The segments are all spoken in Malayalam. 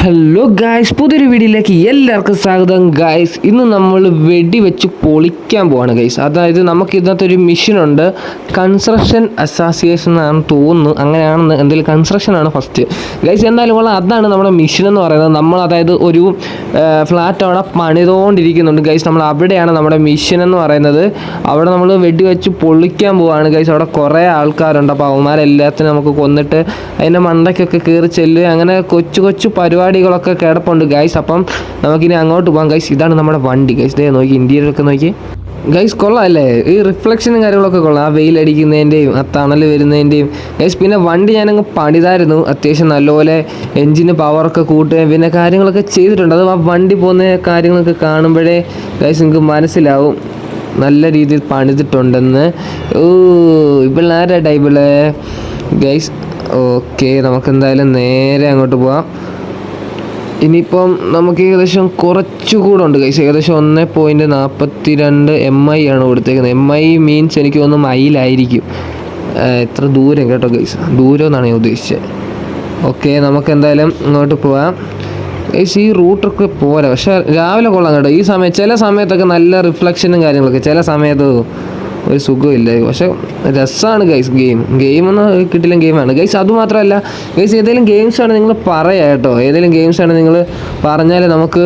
ഹലോ ഗായ്സ്, പുതിയൊരു വീഡിയോയിലേക്ക് എല്ലാവർക്കും സ്വാഗതം. ഗായ്സ്, ഇന്ന് നമ്മൾ വെടിവെച്ച് പൊളിക്കാൻ പോവാണ് ഗൈസ്. അതായത് നമുക്ക് ഇതിനകത്തൊരു മിഷനുണ്ട്, കൺസ്ട്രക്ഷൻ അസോസിയേഷൻ എന്നാണ് തോന്നുന്നു, അങ്ങനെയാണെന്ന്. എന്തെങ്കിലും കൺസ്ട്രക്ഷനാണ് ഫസ്റ്റ് ഗൈസ്. എന്തായാലും അതാണ് നമ്മുടെ മിഷൻ എന്ന് പറയുന്നത്. നമ്മൾ അതായത് ഒരു ഫ്ലാറ്റ് അവിടെ പണിതുകൊണ്ടിരിക്കുന്നുണ്ട് ഗൈസ്. നമ്മൾ അവിടെയാണ് നമ്മുടെ മിഷൻ എന്ന് പറയുന്നത്. അവിടെ നമ്മൾ വെടിവെച്ച് പൊളിക്കാൻ പോവാണ് ഗൈസ്. അവിടെ കുറേ ആൾക്കാരുണ്ട്. അപ്പോൾ അവന്മാരെല്ലാത്തിനും നമുക്ക് കൊന്നിട്ട് അതിൻ്റെ മണ്ടയ്ക്കൊക്കെ കയറി ചെല്ലുക, അങ്ങനെ കൊച്ചു കൊച്ചു പരിപാടികളൊക്കെ കിടപ്പുണ്ട് ഗൈസ്. അപ്പം നമുക്കിനി അങ്ങോട്ട് പോകാം ഗൈസ്. ഇതാണ് നമ്മുടെ വണ്ടി ഗൈസ്. ദേ നോക്കി, ഇൻറ്റീരിയറൊക്കെ നോക്കി ഗൈസ്. കൊള്ളാം അല്ലേ? ഈ റിഫ്ലക്ഷനും കാര്യങ്ങളൊക്കെ കൊള്ളാം, ആ വെയിലടിക്കുന്നതിൻ്റെയും ആ തണൽ വരുന്നതിൻ്റെയും ഗൈസ്. പിന്നെ വണ്ടി ഞാനങ്ങ് പണിതായിരുന്നു, അത്യാവശ്യം നല്ലപോലെ എൻജിന് പവറൊക്കെ കൂട്ടുകയും പിന്നെ കാര്യങ്ങളൊക്കെ ചെയ്തിട്ടുണ്ട്. അത് ആ വണ്ടി പോകുന്ന കാര്യങ്ങളൊക്കെ കാണുമ്പോഴേ ഗൈസ് നിങ്ങൾക്ക് മനസ്സിലാവും നല്ല രീതിയിൽ പണിതിട്ടുണ്ടെന്ന്. ഇപ്പോൾ ആരാ ടൈപ്പിള് ഗൈസ്. ഓക്കെ, നമുക്കെന്തായാലും നേരെ അങ്ങോട്ട് പോവാം. ഇനിയിപ്പം നമുക്ക് ഏകദേശം കുറച്ചുകൂടെ ഉണ്ട് ഗൈസ്. ഏകദേശം 1.42 MI ആണ് കൊടുത്തേക്കുന്നത്. MI മീൻസ് എനിക്ക് തോന്നുന്നു മൈലായിരിക്കും. എത്ര ദൂരം കേട്ടോ ഗൈസ്, ദൂരം എന്നാണ് ഞാൻ ഉദ്ദേശിച്ചത്. ഓക്കെ, നമുക്കെന്തായാലും ഇങ്ങോട്ട് പോവാം ഗൈസ്. ഈ റൂട്ടൊക്കെ പോരാ, പക്ഷേ രാവിലെ കൊള്ളാം കേട്ടോ. ഈ ചില സമയത്തൊക്കെ നല്ല റിഫ്ലക്ഷനും കാര്യങ്ങളൊക്കെ, ചില സമയത്ത് ഒരു സുഖമില്ല. പക്ഷെ രസമാണ് ഗൈസ്. ഗെയിമൊന്നും കിട്ടില്ല, ഗെയിമാണ് ഗൈസ്. അതുമാത്രമല്ല ഗൈസ്, ഏതെങ്കിലും ഗെയിംസാണ് നിങ്ങൾ പറയുക കേട്ടോ. ഏതെങ്കിലും ഗെയിംസാണ് നിങ്ങൾ പറഞ്ഞാൽ നമുക്ക്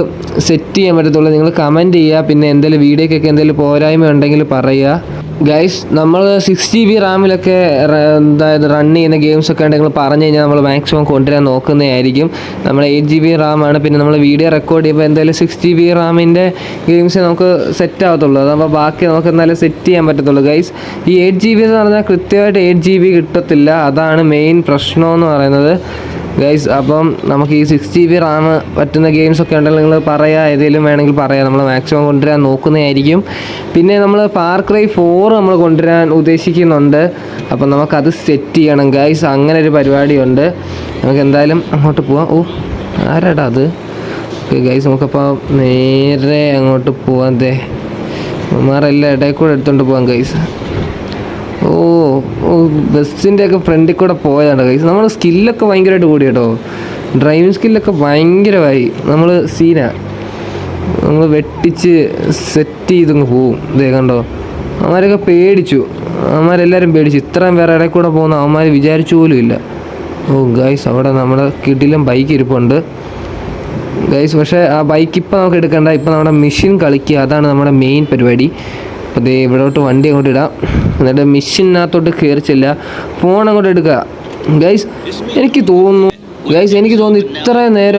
സെറ്റ് ചെയ്യാൻ പറ്റത്തുള്ളൂ. നിങ്ങൾ കമൻറ്റ് ചെയ്യുക. പിന്നെ എന്തെങ്കിലും വീഡിയോക്കൊക്കെ എന്തെങ്കിലും പോരായ്മ ഉണ്ടെങ്കിൽ പറയുക ഗൈസ്. നമ്മൾ 6GB റാമിലൊക്കെ അതായത് റൺ ചെയ്യുന്ന ഗെയിംസൊക്കെ ഉണ്ടെങ്കിൽ നിങ്ങൾ പറഞ്ഞു കഴിഞ്ഞാൽ നമ്മൾ മാക്സിമം കൊണ്ടുവരാൻ നോക്കുന്നതായിരിക്കും. നമ്മൾ 8GB റാമാണ്. പിന്നെ നമ്മൾ വീഡിയോ റെക്കോർഡ് ചെയ്യുമ്പോൾ എന്തായാലും 6GB റാമിൻ്റെ ഗെയിംസ് നമുക്ക് സെറ്റ് ആവത്തുള്ളൂ. അതാകുമ്പോൾ ബാക്കി നമുക്ക് എന്തായാലും സെറ്റ് ചെയ്യാൻ പറ്റത്തുള്ളൂ ഗൈസ്. ഈ 8GB എന്ന് പറഞ്ഞാൽ കൃത്യമായിട്ട് 8GB കിട്ടത്തില്ല, അതാണ് മെയിൻ പ്രശ്നമെന്ന് പറയുന്നത് ഗൈസ്. അപ്പം നമുക്ക് ഈ 6GB റാം പറ്റുന്ന ഗെയിംസൊക്കെ ഉണ്ടെങ്കിൽ നിങ്ങൾ പറയുക, ഏതെങ്കിലും വേണമെങ്കിൽ പറയാം. നമ്മൾ മാക്സിമം കൊണ്ടുവരാൻ നോക്കുന്നതായിരിക്കും. പിന്നെ നമ്മൾ ഫാർ ക്രൈ 4 നമ്മൾ കൊണ്ടുവരാൻ ഉദ്ദേശിക്കുന്നുണ്ട്. അപ്പം നമുക്കത് സെറ്റ് ചെയ്യണം ഗൈസ്. അങ്ങനെ ഒരു പരിപാടിയുണ്ട്. നമുക്ക് എന്തായാലും അങ്ങോട്ട് പോവാം. ആരാടാ അത്? ഓക്കെ ഗൈസ്, നമുക്കപ്പോൾ നേരെ അങ്ങോട്ട് പോവാം. മാരെല്ലാം ഇടയിൽ കൂടെ എടുത്തുകൊണ്ട് പോവാം ഗൈസ്. ബസ്സിൻ്റെ ഒക്കെ ഫ്രണ്ടിൽ കൂടെ പോയതാണ് ഗൈസ്. നമ്മൾ സ്കില്ലൊക്കെ ഭയങ്കരമായിട്ട് കൂടി കേട്ടോ. ഡ്രൈവിംഗ് സ്കില്ലൊക്കെ ഭയങ്കരമായി. നമ്മൾ നമ്മൾ വെട്ടിച്ച് സെറ്റ് ചെയ്തങ്ങ് പോവും. ഇതേ കണ്ടോ, അവന്മാരൊക്കെ പേടിച്ചു. അവന്മാരെല്ലാവരും പേടിച്ചു. ഇത്രയും വേറെ ഇടയിൽ കൂടെ പോകുന്ന അവന്മാർ വിചാരിച്ചു പോലും ഇല്ല. ഗൈസ്, അവിടെ നമ്മുടെ കിടിലം ബൈക്ക് ഇരിപ്പുണ്ട് ഗൈസ്. പക്ഷേ ആ ബൈക്ക് ഇപ്പം നമുക്ക് എടുക്കണ്ട, ഇപ്പം നമ്മുടെ മെഷീൻ കളിക്കുക, അതാണ് നമ്മുടെ മെയിൻ പരിപാടി. അപ്പോൾ ഇവിടോട്ട് വണ്ടി അങ്ങോട്ട് ഇടാം, എന്നിട്ട് മെഷീനകത്തോട്ട് കയറി ചെല്ലുക, ഫോൺ അങ്ങോട്ട് എടുക്കുക ഗൈസ്. എനിക്ക് തോന്നുന്നു ഇത്രയും നേരം